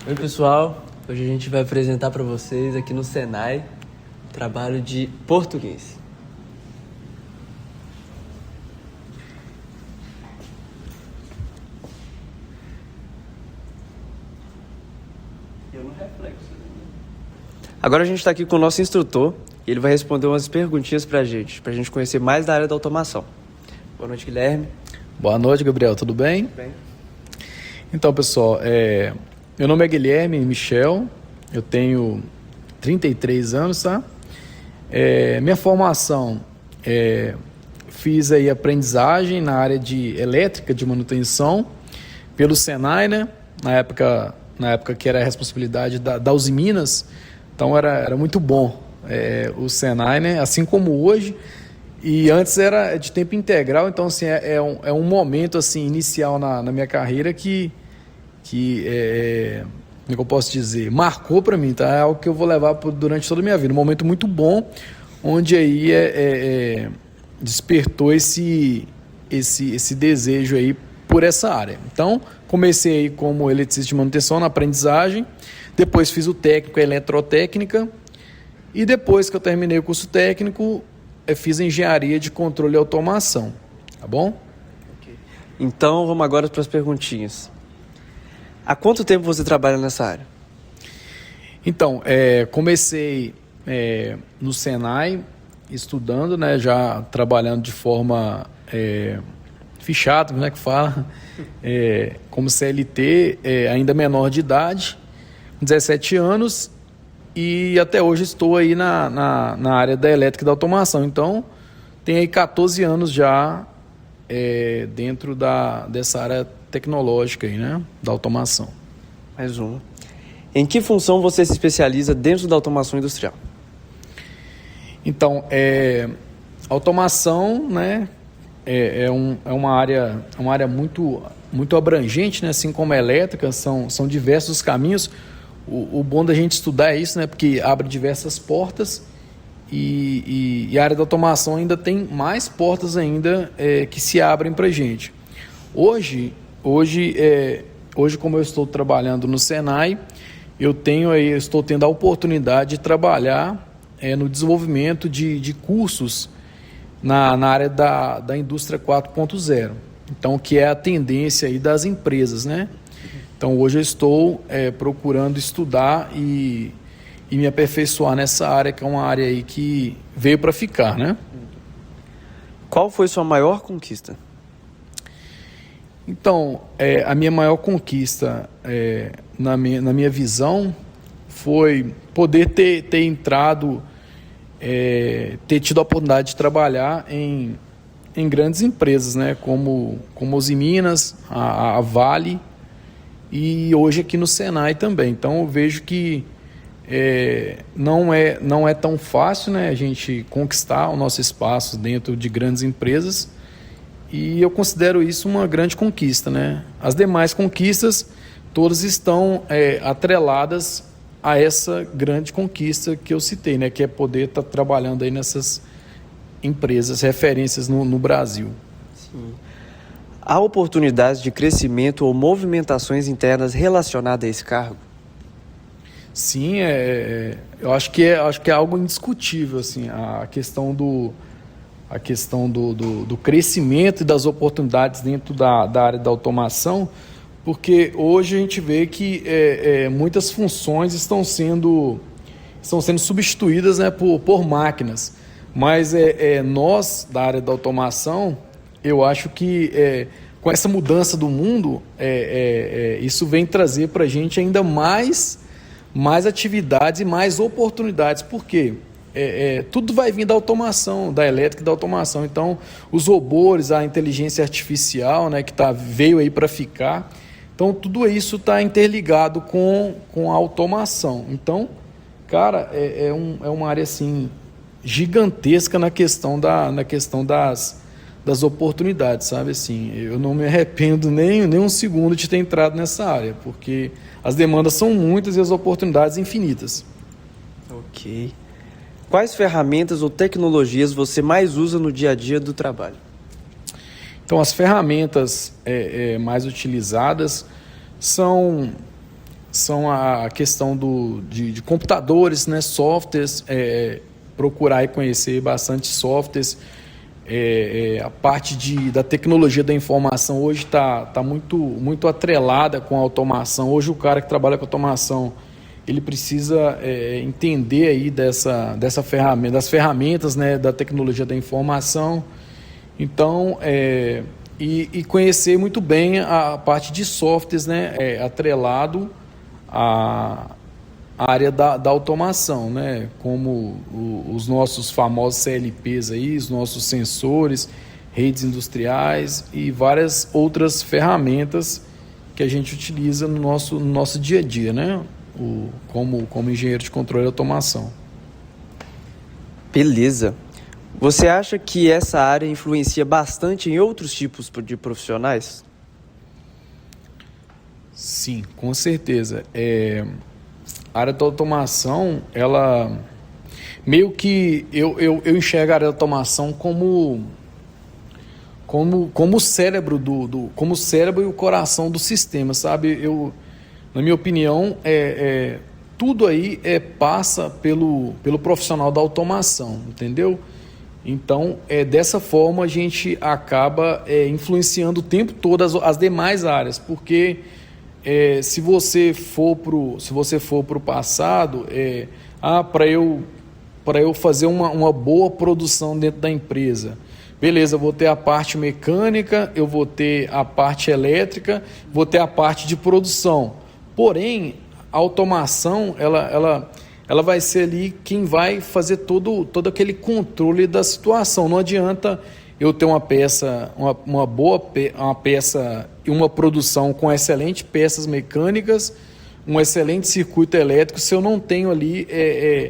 Oi pessoal, hoje a gente vai apresentar para vocês aqui no Senai o trabalho de português. Agora a gente está aqui com o nosso instrutor e ele vai responder umas perguntinhas para a gente conhecer mais da área da automação. Boa noite, Guilherme. Boa noite, Gabriel. Tudo bem? Tudo bem. Então, pessoal, meu nome é Guilherme Michel, eu tenho 33 anos, tá? Minha formação, fiz aí aprendizagem na área de elétrica de manutenção pelo Senai, né? Na época que era a responsabilidade da Uzi Minas, então era muito bom o Senai, né? Assim como hoje. E antes era de tempo integral, então assim, é um momento assim, inicial na minha carreira que como é que eu posso dizer, marcou para mim, tá? É algo que eu vou levar durante toda a minha vida, um momento muito bom, onde aí despertou esse desejo aí por essa área. Então, comecei aí como eletricista de manutenção na aprendizagem, depois fiz o técnico em eletrotécnica e depois que eu terminei o curso técnico, fiz engenharia de controle e automação, tá bom? Okay. Então, vamos agora para as perguntinhas. Há quanto tempo você trabalha nessa área? Então, comecei no Senai, estudando, né, já trabalhando de forma fichado, né, que fala, como CLT, ainda menor de idade, 17 anos, e até hoje estou aí na área da elétrica e da automação. Então, tenho aí 14 anos já dentro dessa área tecnológica aí, né, da automação. Mais uma. Em que função você se especializa dentro da automação industrial? Então, automação, né, é uma área muito abrangente, né, assim como a elétrica, são diversos caminhos. O bom da gente estudar é isso, né, porque abre diversas portas e a área da automação ainda tem mais portas ainda que se abrem para a gente. Hoje, como eu estou trabalhando no Senai, eu estou tendo a oportunidade de trabalhar no desenvolvimento de cursos na área da indústria 4.0, então, que é a tendência aí das empresas, né? Então, hoje eu estou procurando estudar e me aperfeiçoar nessa área, que é uma área aí que veio para ficar, né? Qual foi sua maior conquista? Então, a minha maior conquista, na minha visão, foi poder ter entrado, ter tido a oportunidade de trabalhar em grandes empresas, né, como Uzi Minas, a Vale e hoje aqui no Senai também. Então, eu vejo que não é tão fácil, né, a gente conquistar o nosso espaço dentro de grandes empresas. E eu considero isso uma grande conquista, né? As demais conquistas, todas estão atreladas a essa grande conquista que eu citei, né? Que é poder estar trabalhando aí nessas empresas, referências no Brasil. Sim. Há oportunidades de crescimento ou movimentações internas relacionadas a esse cargo? Sim, eu acho que é algo indiscutível, assim, a questão do crescimento e das oportunidades dentro da área da automação, porque hoje a gente vê que muitas funções estão sendo substituídas, né, por máquinas, mas nós da área da automação, eu acho que com essa mudança do mundo, isso vem trazer para a gente ainda mais atividades e mais oportunidades. Por quê? Tudo vai vir da automação, da elétrica e da automação. Então, os robôs, a inteligência artificial, né, que veio aí para ficar. Então, tudo isso está interligado com a automação. Então, cara, é uma área assim, gigantesca na questão das oportunidades, sabe? Assim, eu não me arrependo nem um segundo de ter entrado nessa área, porque as demandas são muitas e as oportunidades infinitas. Ok. Quais ferramentas ou tecnologias você mais usa no dia a dia do trabalho? Então, as ferramentas mais utilizadas são são a questão de computadores, né, softwares, procurar e conhecer bastante softwares. A parte da tecnologia da informação hoje está muito atrelada com a automação. Hoje o cara que trabalha com automação, ele precisa entender aí dessa ferramenta, das ferramentas, né, da tecnologia da informação. Então, e conhecer muito bem a parte de softwares, né, atrelado à área da automação, né, como os nossos famosos CLPs aí, os nossos sensores, redes industriais e várias outras ferramentas que a gente utiliza no nosso dia a dia, né, como engenheiro de controle e automação. Beleza. Você acha que essa área influencia bastante em outros tipos de profissionais? Sim, com certeza. A área da automação, ela meio que eu enxergo a área da automação como o cérebro como o cérebro e o coração do sistema, sabe? Na minha opinião, tudo aí passa pelo profissional da automação, entendeu? Então, dessa forma a gente acaba influenciando o tempo todo as demais áreas, porque se você for pro passado, para eu fazer uma boa produção dentro da empresa, beleza, eu vou ter a parte mecânica, eu vou ter a parte elétrica, vou ter a parte de produção. Porém, a automação, ela vai ser ali quem vai fazer todo aquele controle da situação. Não adianta eu ter uma peça, uma peça e uma produção com excelentes peças mecânicas, um excelente circuito elétrico, se eu não tenho ali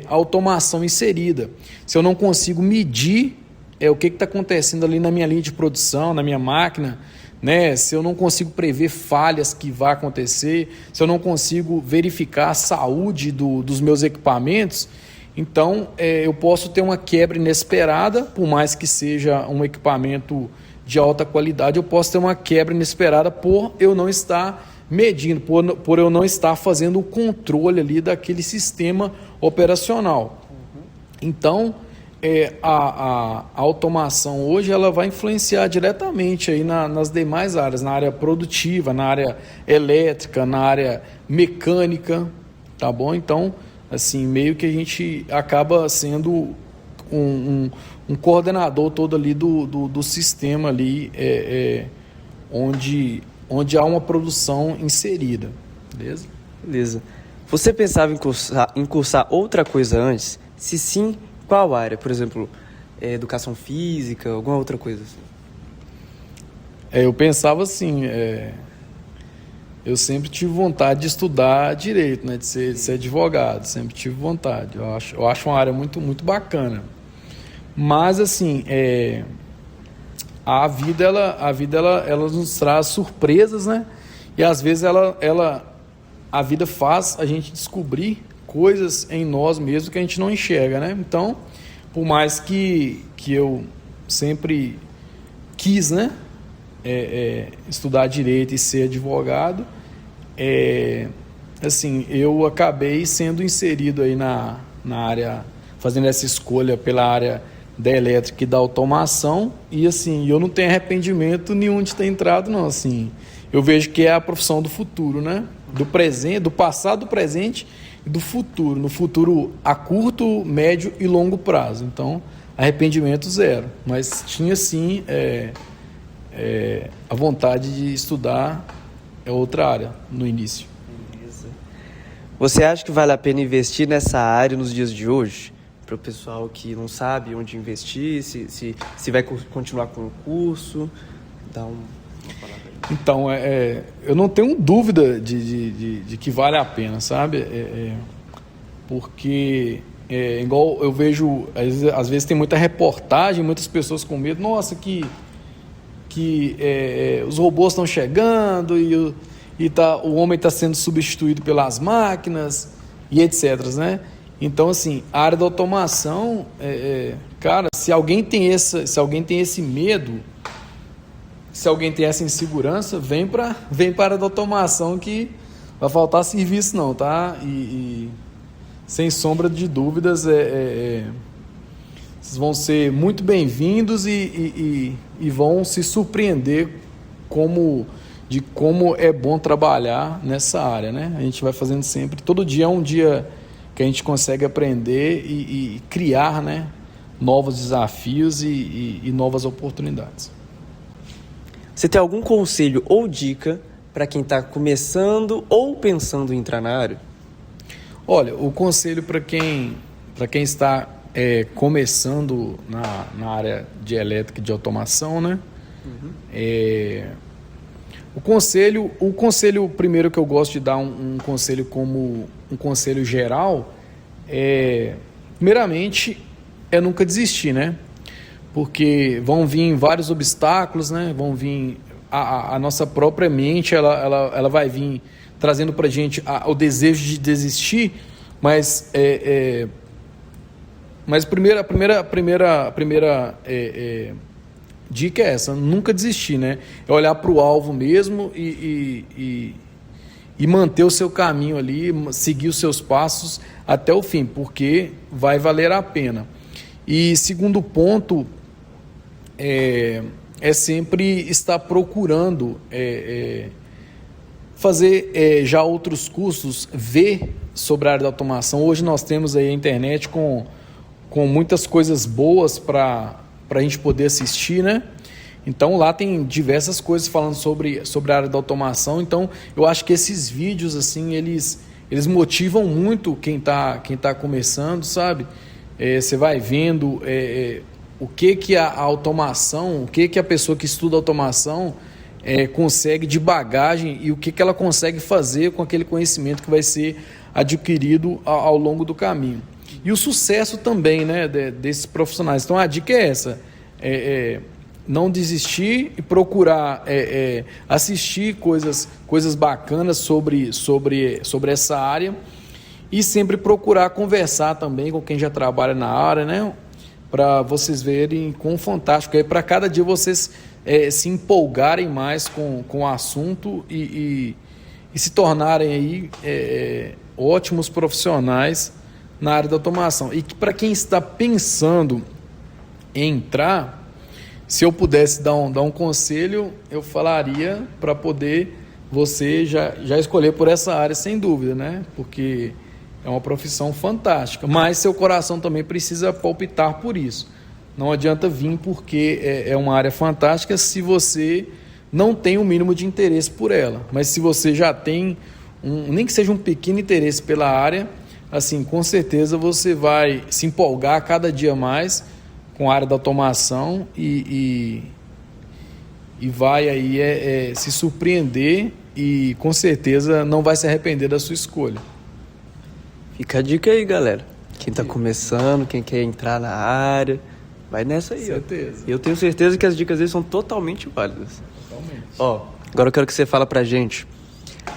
automação inserida, se eu não consigo medir o que está acontecendo ali na minha linha de produção, na minha máquina, né? Se eu não consigo prever falhas que vai acontecer, se eu não consigo verificar a saúde dos meus equipamentos, então eu posso ter uma quebra inesperada, por mais que seja um equipamento de alta qualidade, eu posso ter uma quebra inesperada por eu não estar medindo, por eu não estar fazendo o controle ali daquele sistema operacional. Então, a automação hoje ela vai influenciar diretamente aí nas demais áreas, na área produtiva, na área elétrica, na área mecânica, tá bom? Então, assim, meio que a gente acaba sendo um coordenador todo ali do sistema ali, onde há uma produção inserida, beleza? Beleza. Você pensava em cursar outra coisa antes? Se sim, qual área? Por exemplo, educação física, alguma outra coisa assim? Eu pensava assim, eu sempre tive vontade de estudar direito, né, de ser advogado, sempre tive vontade. Eu acho uma área muito, muito bacana. Mas assim, a vida ela nos traz surpresas, né? E às vezes a vida faz a gente descobrir coisas em nós mesmos que a gente não enxerga, né? Então, por mais que eu sempre quis, né, estudar direito e ser advogado, assim, eu acabei sendo inserido aí na área, fazendo essa escolha pela área da elétrica e da automação, e assim, eu não tenho arrependimento nenhum de ter entrado, não. Assim, eu vejo que é a profissão do futuro, né? Do presente, do passado, do presente e do futuro. No futuro a curto, médio e longo prazo. Então, arrependimento zero. Mas tinha sim a vontade de estudar outra área no início. Beleza. Você acha que vale a pena investir nessa área nos dias de hoje? Para o pessoal que não sabe onde investir, se vai continuar com o curso, dá uma palavra aí. Então, eu não tenho dúvida de que vale a pena, sabe? Porque, igual eu vejo, às vezes tem muita reportagem, muitas pessoas com medo, nossa, que os robôs estão chegando e o homem está sendo substituído pelas máquinas e etc, né? Então, assim, a área da automação, cara, se alguém tem esse medo, se alguém tem essa insegurança, vem para a área da automação que vai faltar serviço não, tá? E sem sombra de dúvidas, vocês vão ser muito bem-vindos e vão se surpreender de como é bom trabalhar nessa área, né? A gente vai fazendo sempre, todo dia é um dia que a gente consegue aprender e criar, né, novos desafios e novas oportunidades. Você tem algum conselho ou dica para quem está começando ou pensando em entrar na área? Olha, o conselho para quem está começando na área de elétrica e de automação, né? O conselho primeiro que eu gosto de dar um conselho como um conselho geral primeiramente nunca desistir, né? Porque vão vir vários obstáculos, né? Vão vir a nossa própria mente, ela vai vir trazendo para a gente o desejo de desistir, mas a primeira dica é essa: nunca desistir, né? É olhar para o alvo mesmo e manter o seu caminho ali, seguir os seus passos até o fim, porque vai valer a pena. E segundo ponto é sempre estar procurando fazer já outros cursos, ver sobre a área da automação. Hoje nós temos aí a internet com muitas coisas boas para a gente poder assistir, né? Então lá tem diversas coisas falando sobre a área da automação. Então eu acho que esses vídeos assim, eles motivam muito quem tá começando, sabe? Você vai vendo o que a automação, o que a pessoa que estuda automação consegue de bagagem e o que ela consegue fazer com aquele conhecimento que vai ser adquirido ao longo do caminho. E o sucesso também, né, desses profissionais. Então a dica é essa: não desistir e procurar assistir coisas bacanas sobre essa área, e sempre procurar conversar também com quem já trabalha na área, né, para vocês verem quão fantástico é, para cada dia vocês se empolgarem mais com o assunto e se tornarem aí ótimos profissionais na área da automação. E para quem está pensando em entrar, se eu pudesse dar um conselho, eu falaria para poder você já escolher por essa área, sem dúvida, né? Porque é uma profissão fantástica, mas seu coração também precisa palpitar por isso. Não adianta vir porque é uma área fantástica se você não tem o mínimo de interesse por ela. Mas se você já tem nem que seja um pequeno interesse pela área, assim, com certeza você vai se empolgar cada dia mais com a área da automação e vai aí se surpreender e com certeza não vai se arrepender da sua escolha. Fica a dica aí, galera. Quem tá começando, quem quer entrar na área, vai nessa aí. Certeza. Eu tenho certeza que as dicas deles são totalmente válidas. Totalmente. Agora eu quero que você fale pra gente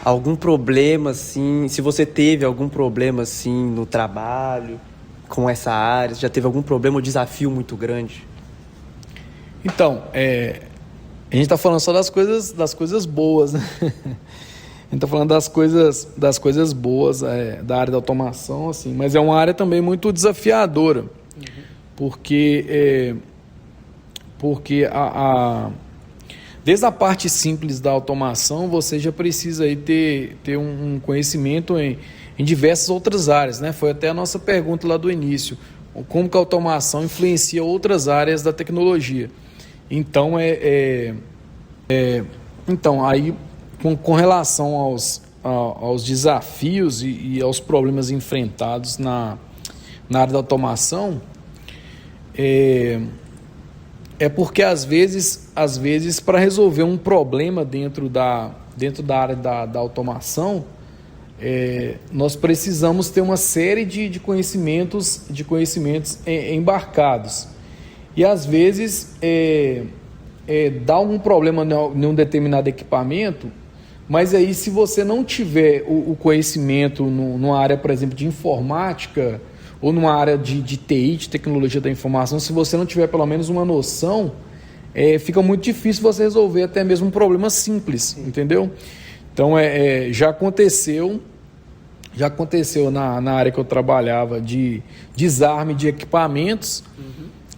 algum problema, assim, se você teve algum problema, assim, no trabalho, com essa área, já teve algum problema ou desafio muito grande? Então, a gente tá falando só das coisas boas, né? A gente tá falando das coisas boas da área da automação, assim, mas é uma área também muito desafiadora, porque desde a parte simples da automação, você já precisa aí ter um conhecimento em diversas outras áreas, né? Foi até a nossa pergunta lá do início: como que a automação influencia outras áreas da tecnologia. Então, então aí, com relação aos desafios e aos problemas enfrentados na área da automação, porque às vezes para resolver um problema dentro da área da automação, nós precisamos ter uma série de conhecimentos embarcados. E às vezes dá algum problema em um determinado equipamento, mas aí se você não tiver o conhecimento numa área, por exemplo, de informática, ou numa área de TI, de tecnologia da informação, se você não tiver pelo menos uma noção, fica muito difícil você resolver até mesmo um problema simples, entendeu? Então, já aconteceu na área que eu trabalhava de desarme de equipamentos,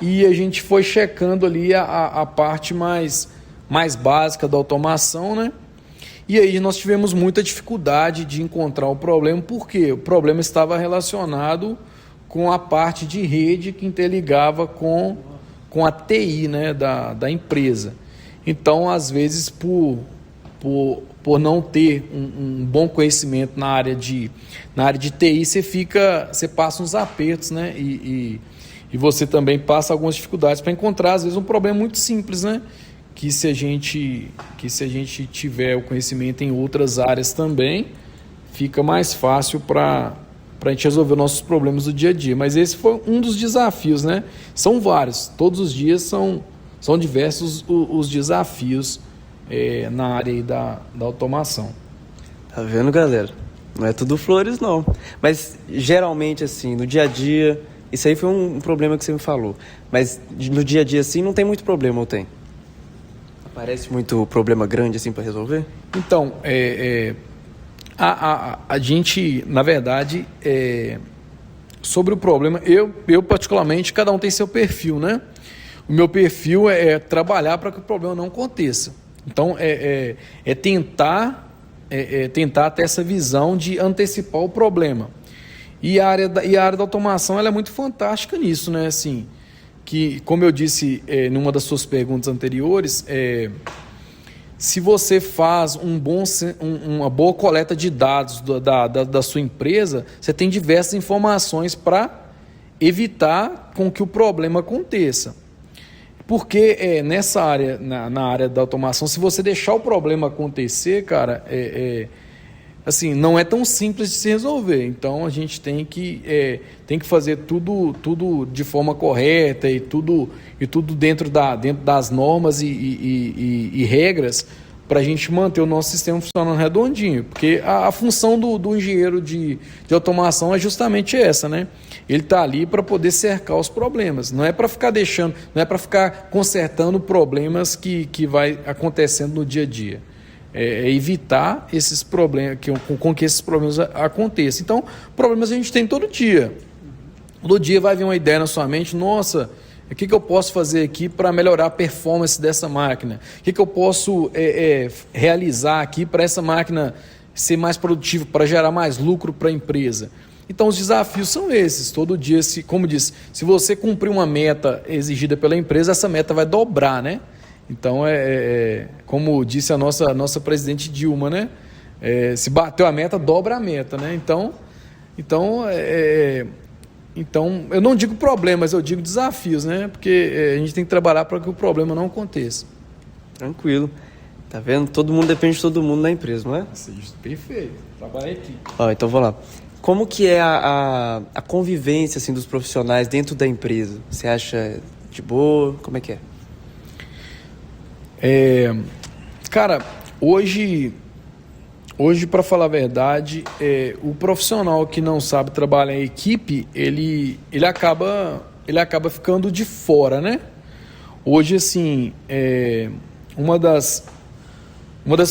e a gente foi checando ali a parte mais básica da automação, né? E aí nós tivemos muita dificuldade de encontrar o problema, porque o problema estava relacionado com a parte de rede que interligava com a TI, né, da empresa. Então, às vezes, por não ter um bom conhecimento na área de TI, você passa uns apertos, né? E você também passa algumas dificuldades para encontrar, às vezes, um problema muito simples, né? Que se a gente tiver o conhecimento em outras áreas também, fica mais fácil para a gente resolver nossos problemas do dia a dia. Mas esse foi um dos desafios, né? São vários, todos os dias são diversos os desafios na área aí da automação. Tá vendo, galera? Não é tudo flores, não. Mas, geralmente, assim, no dia a dia... Isso aí foi um problema que você me falou. Mas, no dia a dia, assim, não tem muito problema, ou tem? Aparece muito problema grande, assim, para resolver? Então, a gente, na verdade, sobre o problema, eu particularmente, cada um tem seu perfil, né? O meu perfil é trabalhar para que o problema não aconteça. Então, tentar ter essa visão de antecipar o problema. E a área da automação ela é muito fantástica nisso, né? Assim, que, como eu disse numa das suas perguntas anteriores, se você faz uma boa coleta de dados da sua empresa, você tem diversas informações para evitar com que o problema aconteça. Porque nessa área, na área da automação, se você deixar o problema acontecer, cara, assim, não é tão simples de se resolver. Então, a gente tem que fazer tudo de forma correta e tudo dentro das normas e regras para a gente manter o nosso sistema funcionando redondinho. Porque a função do engenheiro de automação é justamente essa, né? Ele está ali para poder cercar os problemas. Não é para ficar não é para ficar consertando problemas que vai acontecendo no dia a dia. É evitar esses problemas, com que esses problemas aconteçam. Então, problemas a gente tem todo dia. Todo dia vai vir uma ideia na sua mente, nossa, o que eu posso fazer aqui para melhorar a performance dessa máquina? O que eu posso realizar aqui para essa máquina ser mais produtiva, para gerar mais lucro para a empresa? Então, os desafios são esses. Todo dia, como disse, se você cumprir uma meta exigida pela empresa, essa meta vai dobrar, né? Então, como disse a nossa presidente Dilma, né? Se bateu a meta, dobra a meta, né? Então, eu não digo problemas, eu digo desafios, né? Porque a gente tem que trabalhar para que o problema não aconteça. Tranquilo. Tá vendo? Todo mundo depende de todo mundo na empresa, não é? Isso, perfeito. Trabalha aqui. Então, vou lá. Como que é a convivência assim, dos profissionais dentro da empresa? Você acha de boa? Como é que é? Cara, hoje para falar a verdade, o profissional que não sabe trabalhar em equipe, ele acaba ficando de fora, né? Hoje, assim, uma das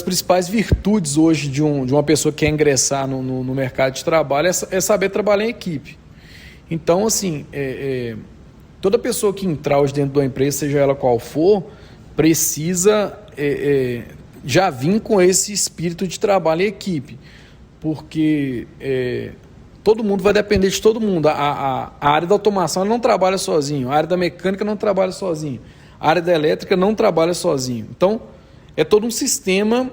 principais virtudes hoje de uma pessoa que quer ingressar no mercado de trabalho é saber trabalhar em equipe. Então, assim, toda pessoa que entrar hoje dentro da empresa, seja ela qual for, precisa já vir com esse espírito de trabalho em equipe, porque todo mundo vai depender de todo mundo. A área da automação ela não trabalha sozinho, a área da mecânica não trabalha sozinho, a área da elétrica não trabalha sozinho. Então, é todo um sistema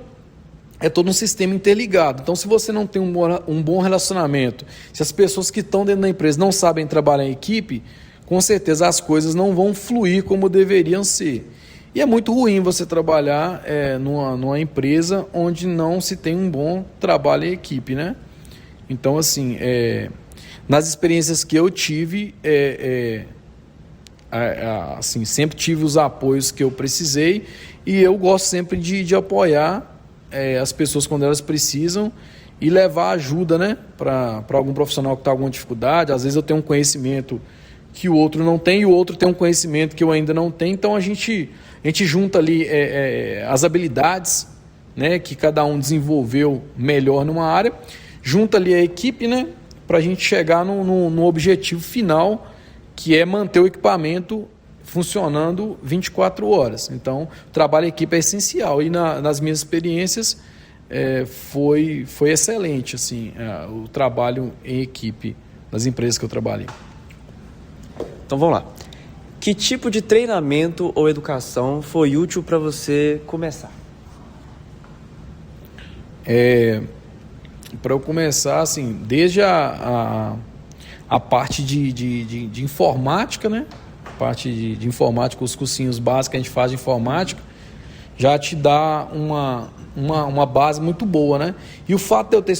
interligado. Então, se você não tem um bom relacionamento, se as pessoas que estão dentro da empresa não sabem trabalhar em equipe, com certeza as coisas não vão fluir como deveriam ser. E é muito ruim você trabalhar numa empresa onde não se tem um bom trabalho em equipe, né? Então, assim, nas experiências que eu tive, assim, sempre tive os apoios que eu precisei e eu gosto sempre de apoiar as pessoas quando elas precisam e levar ajuda, né? Para algum profissional que está com alguma dificuldade. Às vezes eu tenho um conhecimento que o outro não tem e o outro tem um conhecimento que eu ainda não tenho. Então, a gente junta ali as habilidades né, que cada um desenvolveu melhor numa área, junta ali a equipe, né, para a gente chegar no objetivo final, que é manter o equipamento funcionando 24 horas. Então, o trabalho em equipe é essencial e nas minhas experiências foi excelente assim, o trabalho em equipe nas empresas que eu trabalhei. Então vamos lá. Que tipo de treinamento ou educação foi útil para você começar? Para eu começar, assim, desde a parte de informática, né? Parte de informática, os cursinhos básicos que a gente faz de informática, já te dá uma base muito boa, né? E o fato de eu ter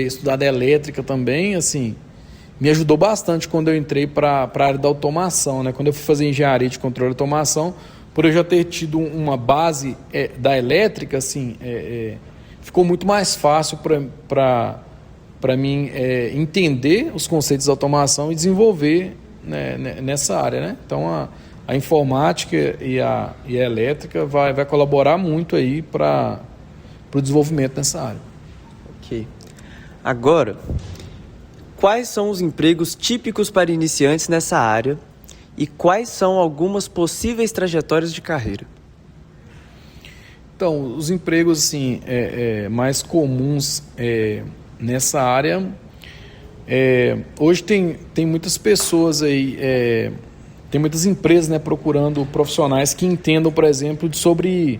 estudado elétrica também, assim, me ajudou bastante quando eu entrei para a área da automação, né? Quando eu fui fazer engenharia de controle e automação, por eu já ter tido uma base da elétrica, assim, ficou muito mais fácil para mim entender os conceitos de automação e desenvolver, né, nessa área, né? Então a informática e a elétrica vai colaborar muito aí para o desenvolvimento nessa área. Ok. Agora, quais são os empregos típicos para iniciantes nessa área e quais são algumas possíveis trajetórias de carreira? Então, os empregos assim, mais comuns nessa área, hoje tem muitas pessoas aí, tem muitas empresas, né, procurando profissionais que entendam, por exemplo, sobre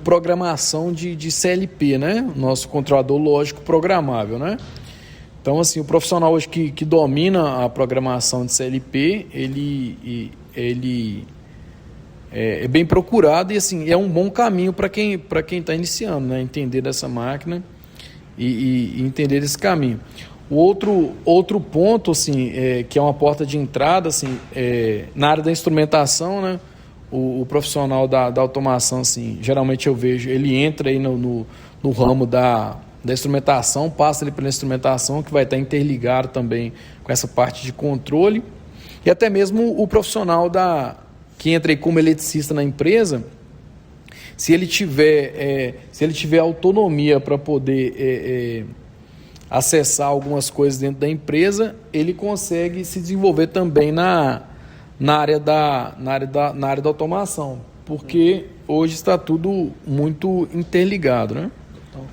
programação de CLP, né? Nosso controlador lógico programável, né? Então, assim, o profissional hoje que domina a programação de CLP, ele é bem procurado e, assim, é um bom caminho para quem está iniciando, né? Entender dessa máquina e entender esse caminho. O outro ponto, assim, que é uma porta de entrada, assim, na área da instrumentação, né? O profissional da automação, assim, geralmente eu vejo, ele entra aí no ramo da instrumentação, passa ali pela instrumentação, que vai estar interligado também com essa parte de controle, e até mesmo o profissional que entra aí como eletricista na empresa, se ele tiver autonomia para poder acessar algumas coisas dentro da empresa, ele consegue se desenvolver também na área da automação, porque hoje está tudo muito interligado, né?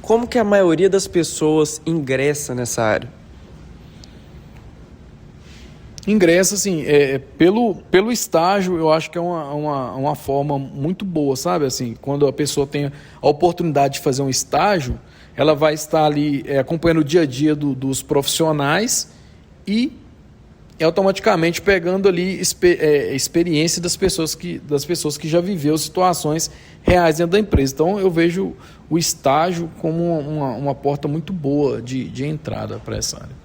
Como que a maioria das pessoas ingressa nessa área? Ingressa, assim, pelo estágio, eu acho que é uma forma muito boa, sabe? Assim, quando a pessoa tem a oportunidade de fazer um estágio, ela vai estar ali acompanhando o dia a dia dos profissionais e automaticamente pegando ali experiência das pessoas que já viveu situações reais dentro da empresa. Então, eu vejo o estágio como uma porta muito boa de entrada para essa área.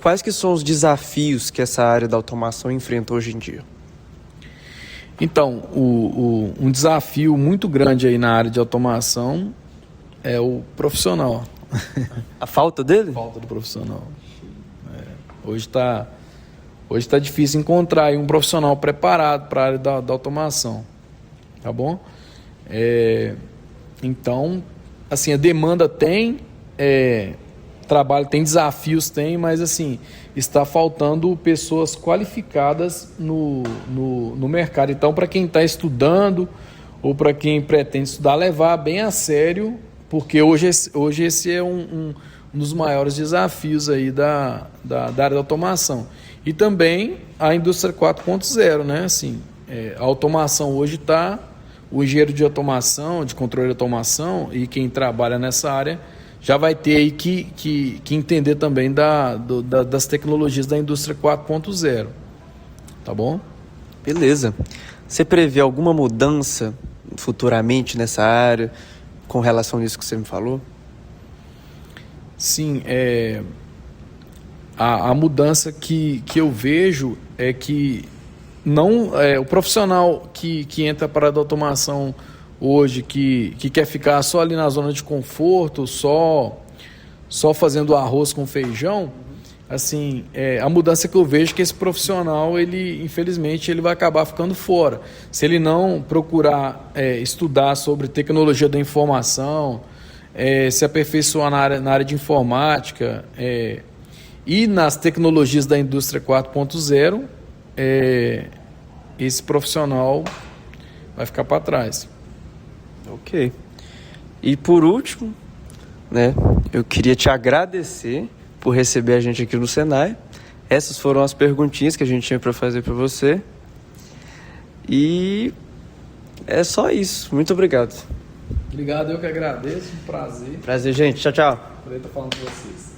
Quais que são os desafios que essa área da automação enfrenta hoje em dia? Então, um desafio muito grande aí na área de automação é o profissional. A falta dele? A falta do profissional. Hoje está difícil encontrar aí um profissional preparado para a área da automação. Tá bom? Então, assim, a demanda tem, trabalho tem, desafios tem, mas assim, está faltando pessoas qualificadas no mercado. Então, para quem está estudando ou para quem pretende estudar, levar bem a sério, porque hoje esse é um dos maiores desafios aí da área da automação. E também a indústria 4.0, né? Assim, a automação hoje está... O engenheiro de automação, de controle de automação e quem trabalha nessa área já vai ter aí que entender também das tecnologias da indústria 4.0. Tá bom? Beleza. Você prevê alguma mudança futuramente nessa área com relação a isso que você me falou? Sim, a mudança que eu vejo é que o profissional que entra para a automação hoje, que quer ficar só ali na zona de conforto, só fazendo arroz com feijão, assim, a mudança que eu vejo é que esse profissional, ele, infelizmente, ele vai acabar ficando fora. Se ele não procurar estudar sobre tecnologia da informação, se aperfeiçoar na área de informática e nas tecnologias da indústria 4.0, esse profissional vai ficar para trás. Ok. E por último, né, eu queria te agradecer por receber a gente aqui no Senai. Essas foram as perguntinhas que a gente tinha para fazer para você. E é só isso. Muito obrigado. Obrigado, eu que agradeço. Um prazer. Prazer, gente. Tchau, tchau. Poder estar falando com vocês.